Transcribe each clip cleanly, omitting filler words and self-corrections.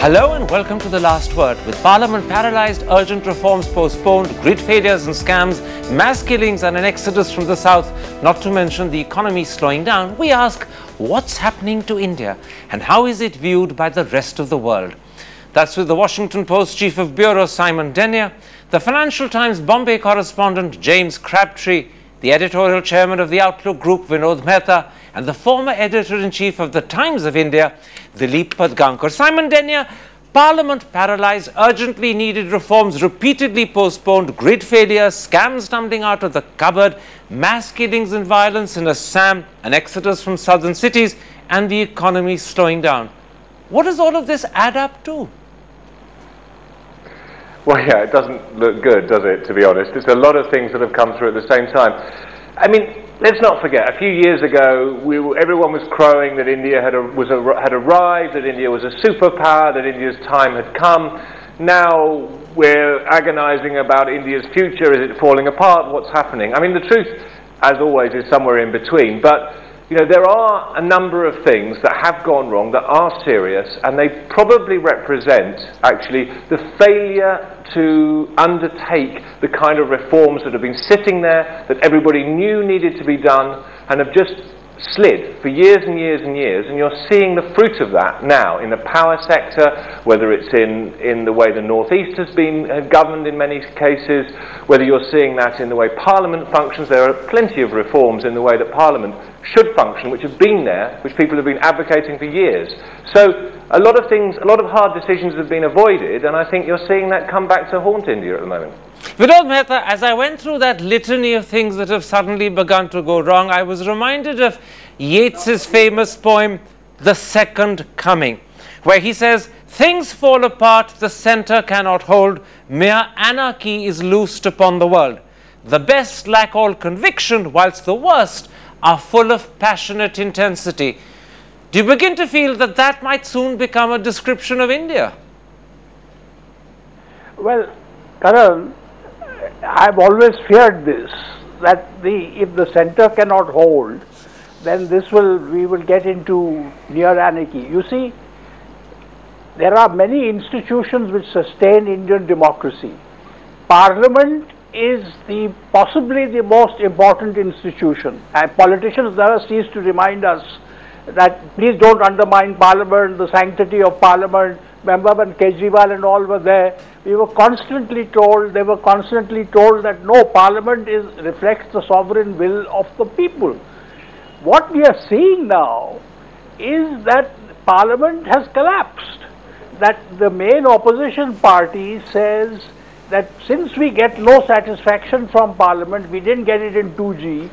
Hello and welcome to The Last Word. With Parliament paralysed, urgent reforms postponed, grid failures and scams, mass killings and an exodus from the south, not to mention the economy slowing down, we ask, what's happening to India and how is it viewed by the rest of the world? That's with the Washington Post Chief of Bureau Simon Denyer, the Financial Times Bombay correspondent James Crabtree, the editorial chairman of the Outlook Group Vinod Mehta, and the former editor-in-chief of the Times of India, Dilip Padgankar. Simon Denyer, Parliament paralysed, urgently needed reforms repeatedly postponed, grid failures, scams tumbling out of the cupboard, mass killings and violence in Assam, an exodus from southern cities, and the economy slowing down. What does all of this add up to? Well, yeah, it doesn't look good, does it, to be honest? It's a lot of things that have come through at the same time. I mean, let's not forget, a few years ago, everyone was crowing that India had arrived, that India was a superpower, that India's time had come. Now we're agonizing about India's future. Is it falling apart? What's happening? I mean, the truth, as always, is somewhere in between. But you know, there are a number of things that have gone wrong that are serious, and they probably represent, actually, the failure to undertake the kind of reforms that have been sitting there, that everybody knew needed to be done, and have just slid for years and years and years, and you're seeing the fruit of that now in the power sector, whether it's in the way the Northeast has been governed in many cases, whether you're seeing that in the way Parliament functions. There are plenty of reforms in the way that Parliament should function, which have been there, which people have been advocating for years. So a lot of things, a lot of hard decisions have been avoided, and I think you're seeing that come back to haunt India at the moment. Vinod Mehta, as I went through that litany of things that have suddenly begun to go wrong, I was reminded of Yeats's famous poem, The Second Coming, where he says, "Things fall apart, the centre cannot hold, mere anarchy is loosed upon the world. The best lack all conviction, whilst the worst are full of passionate intensity." Do you begin to feel that that might soon become a description of India? Well, Karan, I've always feared this, that if the centre cannot hold, then we will get into near anarchy. You see, there are many institutions which sustain Indian democracy. Parliament is possibly the most important institution, and politicians never cease to remind us that please don't undermine Parliament, the sanctity of Parliament. Remember when Kejriwal and all were there, they were constantly told that no, Parliament reflects the sovereign will of the people. What we are seeing now is that Parliament has collapsed, that the main opposition party says that since we get no satisfaction from Parliament, we didn't get it in 2G,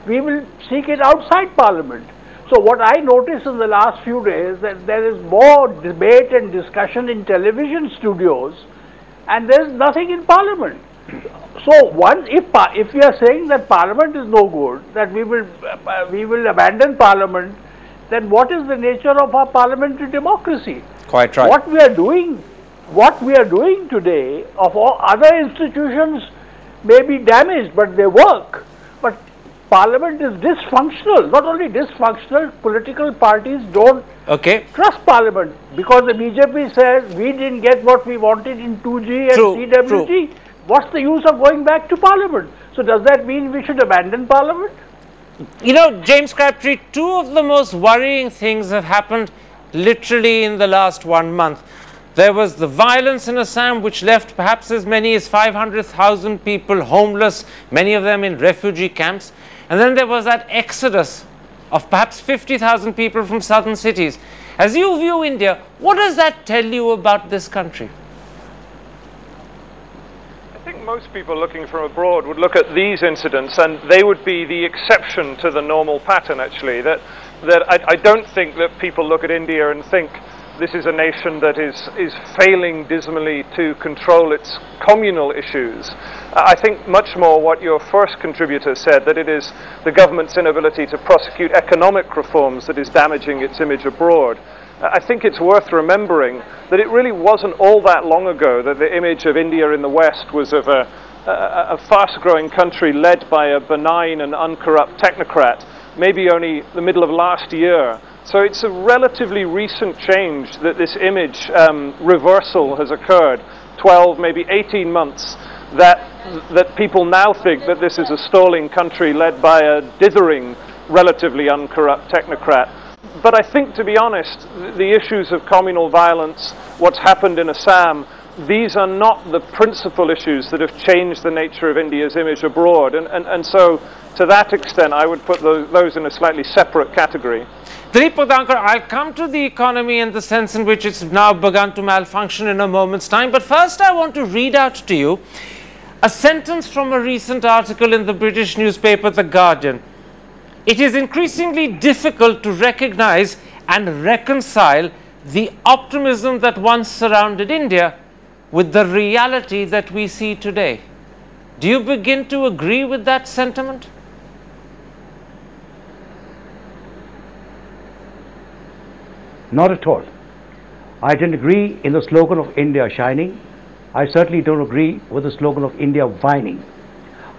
we will seek it outside Parliament. So what I noticed in the last few days that there is more debate and discussion in television studios, and there is nothing in Parliament. So if we are saying that Parliament is no good, that we will abandon Parliament, then what is the nature of our parliamentary democracy? Quite right. What we are doing today, of all other institutions may be damaged, but they work. But Parliament is dysfunctional. Not only dysfunctional, political parties don't trust Parliament, because the BJP says we didn't get what we wanted in 2G and CWG. True. What's the use of going back to Parliament? So does that mean we should abandon Parliament? You know, James Crabtree, two of the most worrying things have happened literally in the last 1 month. There was the violence in Assam, which left perhaps as many as 500,000 people homeless, many of them in refugee camps. And then there was that exodus of perhaps 50,000 people from southern cities. As you view India, what does that tell you about this country? I think most people looking from abroad would look at these incidents and they would be the exception to the normal pattern, actually. That I don't think that people look at India and think this is a nation that is failing dismally to control its communal issues. I think much more what your first contributor said, that it is the government's inability to prosecute economic reforms that is damaging its image abroad. I think it's worth remembering that it really wasn't all that long ago that the image of India in the West was of a fast-growing country led by a benign and uncorrupt technocrat. Maybe only the middle of last year So it's a relatively recent change that this image reversal has occurred, 12, maybe 18 months, that people now think that this is a stalling country led by a dithering, relatively uncorrupt technocrat. But I think, to be honest, the issues of communal violence, what's happened in Assam, these are not the principal issues that have changed the nature of India's image abroad. And so, to that extent, I would put those in a slightly separate category. Dilip Purgankar, I'll come to the economy and the sense in which it's now begun to malfunction in a moment's time. But first, I want to read out to you a sentence from a recent article in the British newspaper The Guardian. It is increasingly difficult to recognize and reconcile the optimism that once surrounded India with the reality that we see today. Do you begin to agree with that sentiment? Not at all. I didn't agree in the slogan of India shining. I certainly don't agree with the slogan of India whining.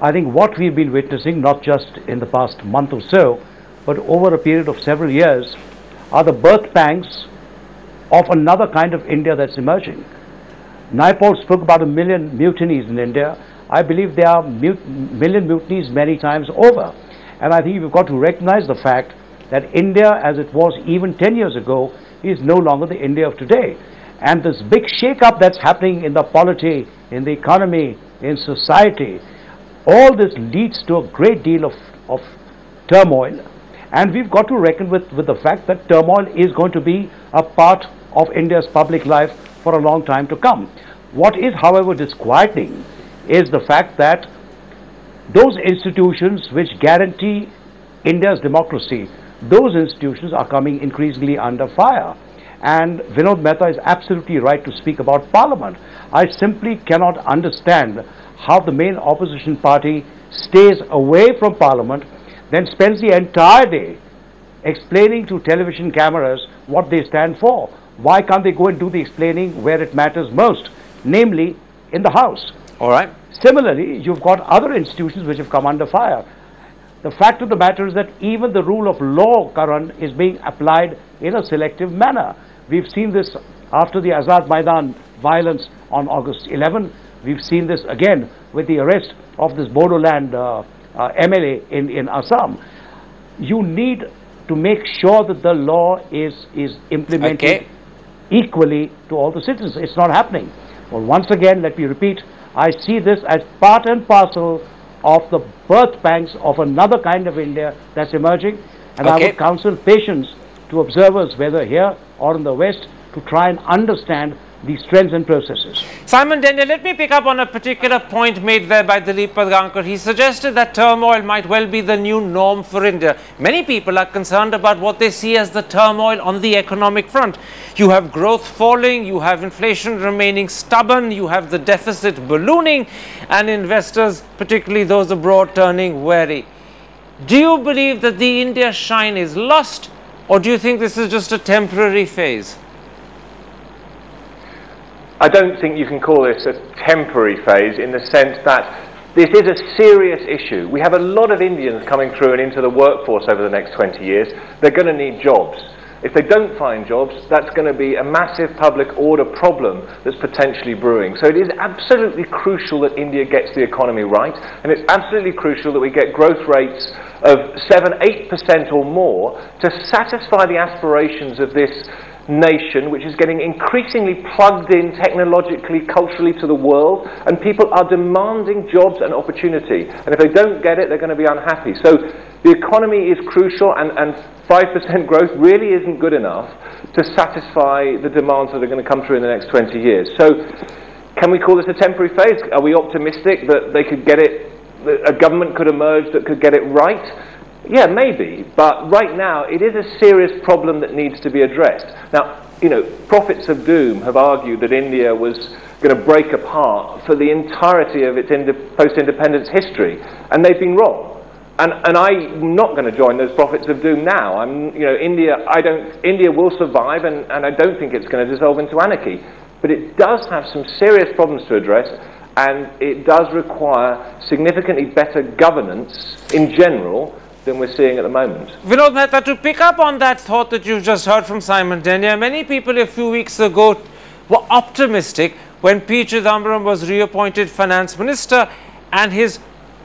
I think what we've been witnessing, not just in the past month or so, but over a period of several years, are the birth pangs of another kind of India that's emerging. Naipaul spoke about 1 million mutinies in India. I believe there are million mutinies many times over. And I think we've got to recognize the fact that India, as it was even 10 years ago, is no longer the India of today. And this big shake-up that's happening in the polity, in the economy, in society, all this leads to a great deal of turmoil. And we've got to reckon with the fact that turmoil is going to be a part of India's public life for a long time to come. What is, however, disquieting is the fact that those institutions which guarantee India's democracy, those institutions are coming increasingly under fire. And Vinod Mehta is absolutely right to speak about Parliament. I simply cannot understand how the main opposition party stays away from Parliament, then spends the entire day explaining to television cameras what they stand for. Why can't they go and do the explaining where it matters most, namely in the House? All right. Similarly, you've got other institutions which have come under fire. The fact of the matter is that even the rule of law, Karan, is being applied in a selective manner. We've seen this after the Azad Maidan violence on August 11. We've seen this again with the arrest of this Bodoland MLA in Assam. You need to make sure that the law is implemented equally to all the citizens. It's not happening. Well, once again, let me repeat, I see this as part and parcel of the birth pangs of another kind of India that's emerging, and I would counsel patience to observers, whether here or in the West, to try and understand these trends and processes. Simon Denyer, let me pick up on a particular point made there by Dilip Purgankar. He suggested that turmoil might well be the new norm for India. Many people are concerned about what they see as the turmoil on the economic front. You have growth falling, you have inflation remaining stubborn, you have the deficit ballooning, and investors, particularly those abroad, turning wary. Do you believe that the India shine is lost, or do you think this is just a temporary phase? I don't think you can call this a temporary phase in the sense that this is a serious issue. We have a lot of Indians coming through and into the workforce over the next 20 years. They're going to need jobs. If they don't find jobs, that's going to be a massive public order problem that's potentially brewing. So it is absolutely crucial that India gets the economy right, and it's absolutely crucial that we get growth rates of 7-8% or more to satisfy the aspirations of this nation, which is getting increasingly plugged in technologically, culturally to the world, and people are demanding jobs and opportunity. And if they don't get it, they're going to be unhappy. So the economy is crucial, and 5% growth really isn't good enough to satisfy the demands that are going to come through in the next 20 years. So can we call this a temporary phase? Are we optimistic that they could get it, that a government could emerge that could get it right? Yeah, maybe, but right now it is a serious problem that needs to be addressed. Now, you know, prophets of doom have argued that India was going to break apart for the entirety of its post-independence history, and they've been wrong. And I'm not going to join those prophets of doom now. India will survive, and I don't think it's going to dissolve into anarchy. But it does have some serious problems to address, and it does require significantly better governance in general than we're seeing at the moment. Vinod Mehta, to pick up on that thought that you've just heard from Simon Denyer, many people a few weeks ago were optimistic when P. Chidambaram was reappointed finance minister, and his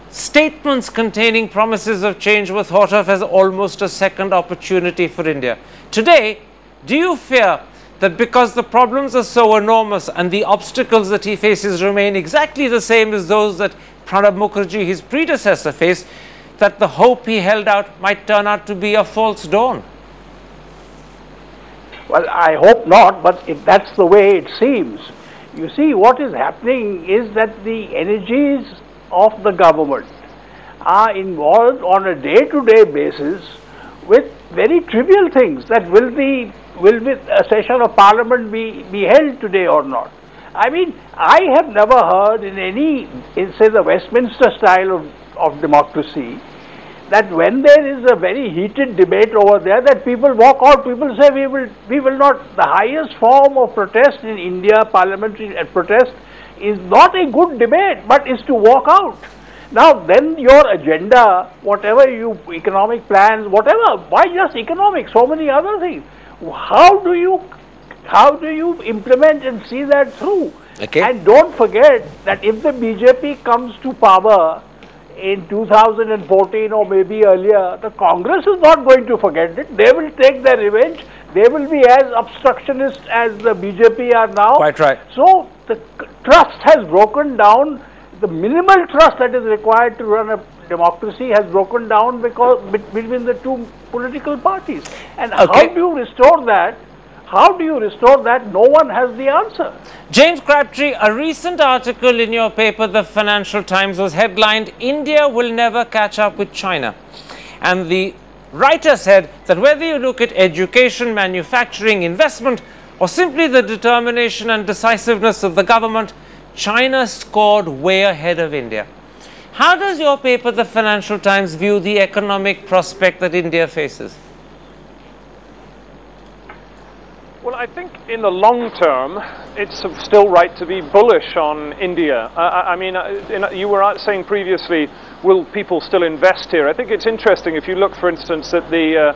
statements containing promises of change were thought of as almost a second opportunity for India. Today, do you fear that because the problems are so enormous and the obstacles that he faces remain exactly the same as those that Pranab Mukherjee, his predecessor, faced, that the hope he held out might turn out to be a false dawn? Well, I hope not, but if that's the way it seems. You see, what is happening is that the energies of the government are involved on a day-to-day basis with very trivial things. That will a session of parliament be held today or not? I mean, I have never heard in say the Westminster style of democracy, that when there is a very heated debate over there, that people walk out, people say we will not. The highest form of protest in India, parliamentary protest, is not a good debate, but is to walk out. Now then your agenda, whatever economic plans, whatever, why just economics, so many other things. How do you implement and see that through? Okay. And don't forget that if the BJP comes to power in 2014 or maybe earlier, the Congress is not going to forget it. They will take their revenge. They will be as obstructionist as the BJP are now. Quite right. So the trust has broken down. The minimal trust that is required to run a democracy has broken down because between the two political parties. And how do you restore that? How do you restore that? No one has the answer. James Crabtree, a recent article in your paper, the Financial Times, was headlined, "India will never catch up with China." And the writer said that whether you look at education, manufacturing, investment, or simply the determination and decisiveness of the government, China scored way ahead of India. How does your paper, the Financial Times, view the economic prospect that India faces? Well, I think in the long term, it's still right to be bullish on India. I mean, you were saying previously, will people still invest here? I think it's interesting if you look, for instance, at the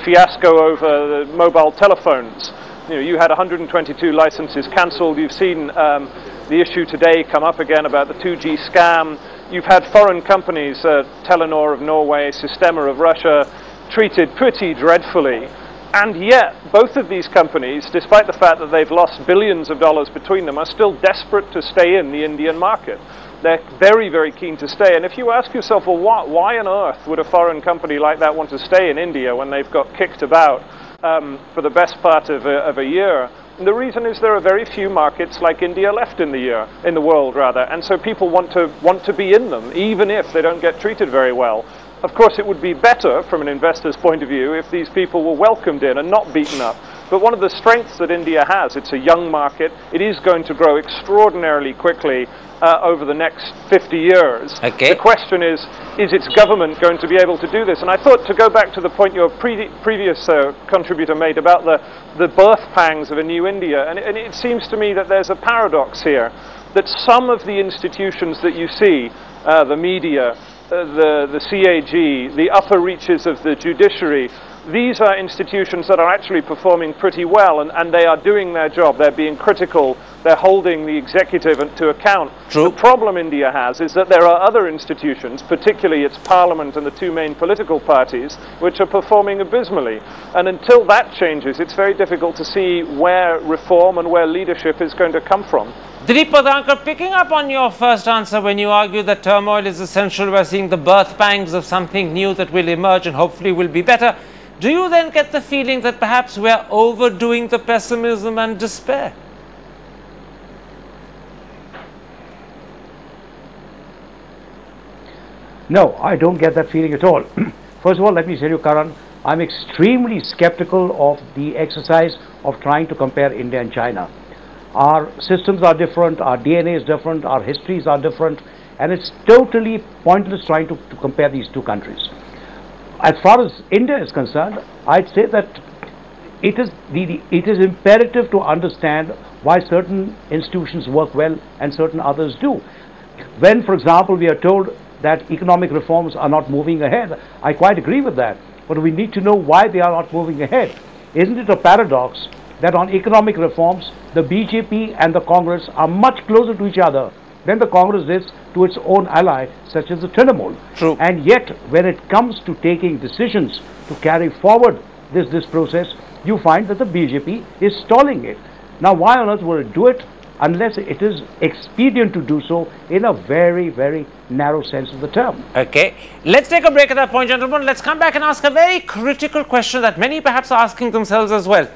fiasco over the mobile telephones. You know, you had 122 licenses cancelled. You've seen the issue today come up again about the 2G scam. You've had foreign companies, Telenor of Norway, Sistema of Russia, treated pretty dreadfully. And yet, both of these companies, despite the fact that they've lost billions of dollars between them, are still desperate to stay in the Indian market. They're very, very keen to stay. And if you ask yourself, well, why on earth would a foreign company like that want to stay in India when they've got kicked about for the best part of a year? And the reason is there are very few markets like India left in the world, rather. And so people want to be in them, even if they don't get treated very well. Of course, it would be better from an investor's point of view if these people were welcomed in and not beaten up. But one of the strengths that India has, it's a young market. It is going to grow extraordinarily quickly over the next 50 years. Okay. The question is its government going to be able to do this? And I thought, to go back to the point your previous contributor made about the birth pangs of a new India, and it seems to me that there's a paradox here, that some of the institutions that you see, the media, the CAG, the upper reaches of the judiciary, these are institutions that are actually performing pretty well, and they are doing their job. They're being critical. They're holding the executive to account. True. The problem India has is that there are other institutions, particularly its parliament and the two main political parties, which are performing abysmally. And until that changes, it's very difficult to see where reform and where leadership is going to come from. Dilip Padankar, picking up on your first answer when you argue that turmoil is essential, we're seeing the birth pangs of something new that will emerge and hopefully will be better. Do you then get the feeling that perhaps we're overdoing the pessimism and despair? No, I don't get that feeling at all. First of all, let me tell you, Karan, I'm extremely skeptical of the exercise of trying to compare India and China. Our systems are different, our DNA is different, our histories are different, and it's totally pointless trying to compare these two countries. As far as India is concerned, I'd say that it is imperative to understand why certain institutions work well and certain others do. When, for example, we are told that economic reforms are not moving ahead. I quite agree with that. But we need to know why they are not moving ahead. Isn't it a paradox that on economic reforms, the BJP and the Congress are much closer to each other than the Congress is to its own ally, such as the Trinamool? True. And yet, when it comes to taking decisions to carry forward this process, you find that the BJP is stalling it. Now, why on earth would it do it unless it is expedient to do so in a very, very narrow sense of the term? Okay, let's take a break at that point, gentlemen. Let's come back and ask a very critical question that many perhaps are asking themselves as well.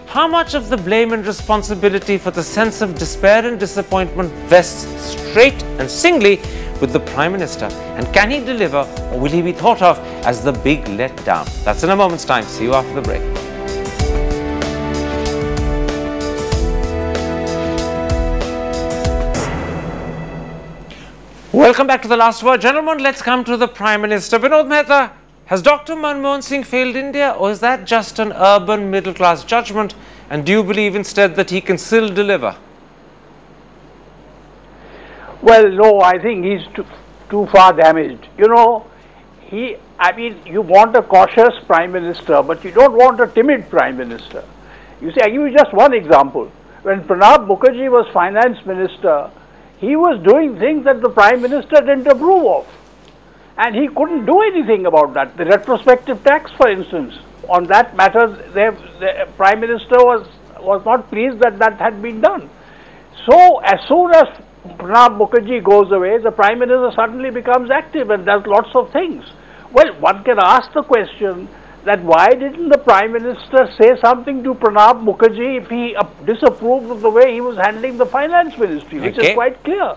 How much of the blame and responsibility for the sense of despair and disappointment vests straight and singly with the Prime Minister? And can he deliver, or will he be thought of as the big letdown? That's in a moment's time. See you after the break. Welcome back to The Last Word. Gentlemen, let's come to the Prime Minister. Vinod Mehta, has Dr. Manmohan Singh failed India, or is that just an urban middle-class judgment? And do you believe instead that he can still deliver? Well, no, I think he's too far damaged. You know, you want a cautious Prime Minister, but you don't want a timid Prime Minister. You see, I give you just one example. When Pranab Mukherjee was Finance Minister, he was doing things that the Prime Minister didn't approve of. And he couldn't do anything about that. The retrospective tax, for instance, on that matter, the Prime Minister was not pleased that that had been done. So, as soon as Pranab Mukherjee goes away, the Prime Minister suddenly becomes active and does lots of things. Well, one can ask the question that why didn't the Prime Minister say something to Pranab Mukherjee if he disapproved of the way he was handling the Finance Ministry, which is quite clear.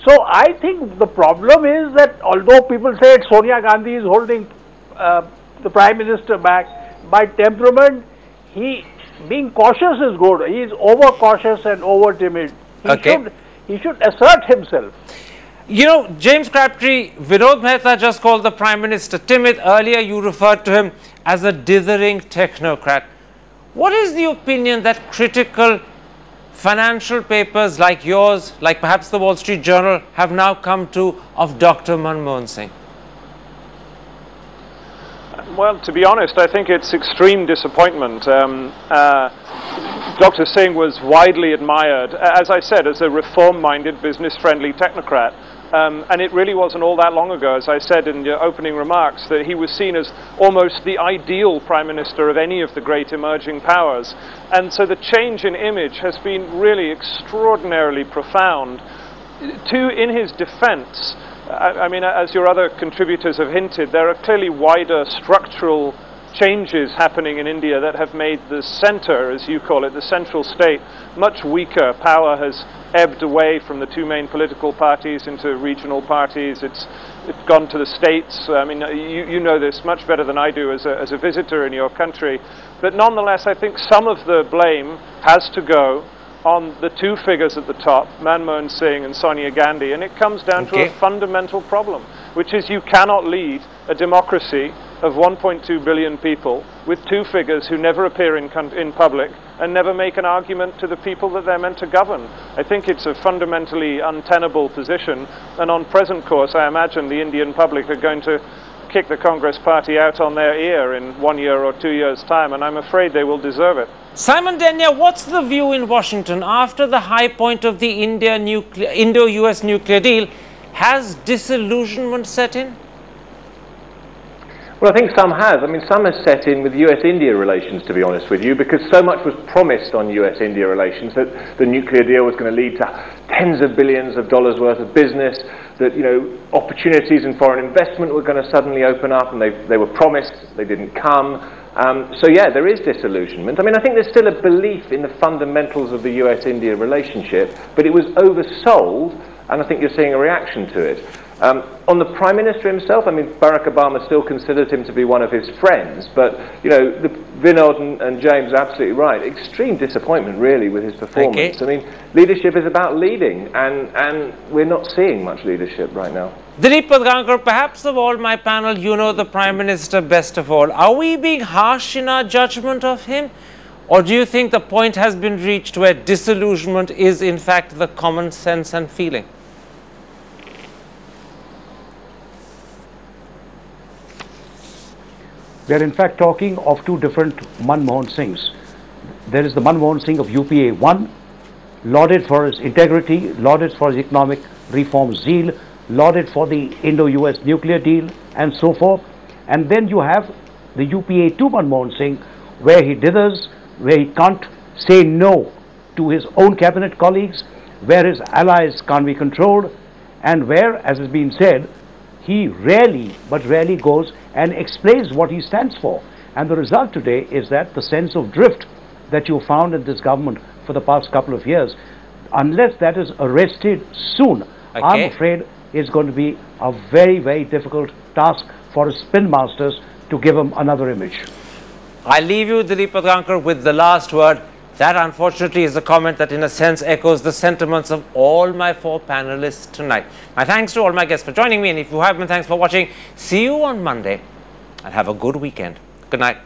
So I think the problem is that although people say that Sonia Gandhi is holding the Prime Minister back, by temperament, being cautious is good. He is over-cautious and over-timid. He should assert himself. You know, James Crabtree, Vinod Mehta just called the Prime Minister timid. Earlier you referred to him as a dithering technocrat. What is the opinion that critical financial papers like yours, like perhaps the Wall Street Journal, have now come to of Dr. Manmohan Singh? Well, to be honest, I think it's extreme disappointment. Dr. Singh was widely admired, as I said, as a reform-minded, business-friendly technocrat. And it really wasn't all that long ago, as I said in your opening remarks, that he was seen as almost the ideal Prime Minister of any of the great emerging powers. And so the change in image has been really extraordinarily profound. In his defense, I mean, as your other contributors have hinted, there are clearly wider structural changes happening in India that have made the center, as you call it, the central state, much weaker. Power has ebbed away from the two main political parties into regional parties. It's gone to the states. I mean, you know this much better than I do as a visitor in your country. But nonetheless, I think some of the blame has to go on the two figures at the top, Manmohan Singh and Sonia Gandhi, and it comes down to a fundamental problem, which is you cannot lead a democracy of 1.2 billion people with two figures who never appear in public and never make an argument to the people that they're meant to govern. I think it's a fundamentally untenable position, and on present course I imagine the Indian public are going to kick the Congress party out on their ear in 1 year or 2 years' time, and I'm afraid they will deserve it. Simon Denya, what's the view in Washington after the high point of the Indo-US nuclear deal? Has disillusionment set in? Well, I think some has. I mean, some has set in with US-India relations, to be honest with you, because so much was promised on US-India relations that the nuclear deal was going to lead to tens of billions of dollars worth of business, that, you know, opportunities in foreign investment were going to suddenly open up, and they were promised, they didn't come. So yeah, there is disillusionment. I mean, I think there's still a belief in the fundamentals of the US-India relationship, but it was oversold, and I think you're seeing a reaction to it. On the Prime Minister himself, I mean, Barack Obama still considered him to be one of his friends, but, you know, Vinod and James are absolutely right. Extreme disappointment, really, with his performance. I mean, leadership is about leading, and we're not seeing much leadership right now. Dilip Padgankar, perhaps of all my panel, you know the Prime Minister best of all. Are we being harsh in our judgment of him? Or do you think the point has been reached where disillusionment is, in fact, the common sense and feeling? We are in fact talking of two different Manmohan Singhs. There is the Manmohan Singh of UPA 1, lauded for his integrity, lauded for his economic reform zeal, lauded for the Indo-US nuclear deal and so forth. And then you have the UPA 2 Manmohan Singh, where he dithers, where he can't say no to his own cabinet colleagues, where his allies can't be controlled, and where, as has been said, he rarely, but rarely goes and explains what he stands for. And the result today is that the sense of drift that you found in this government for the past couple of years, unless that is arrested soon, I'm afraid it's going to be a very, very difficult task for his spin masters to give him another image. I leave you, Dilip Padgankar, with the last word. That, unfortunately, is a comment that, in a sense, echoes the sentiments of all my four panelists tonight. My thanks to all my guests for joining me, and if you have been, thanks for watching. See you on Monday, and have a good weekend. Good night.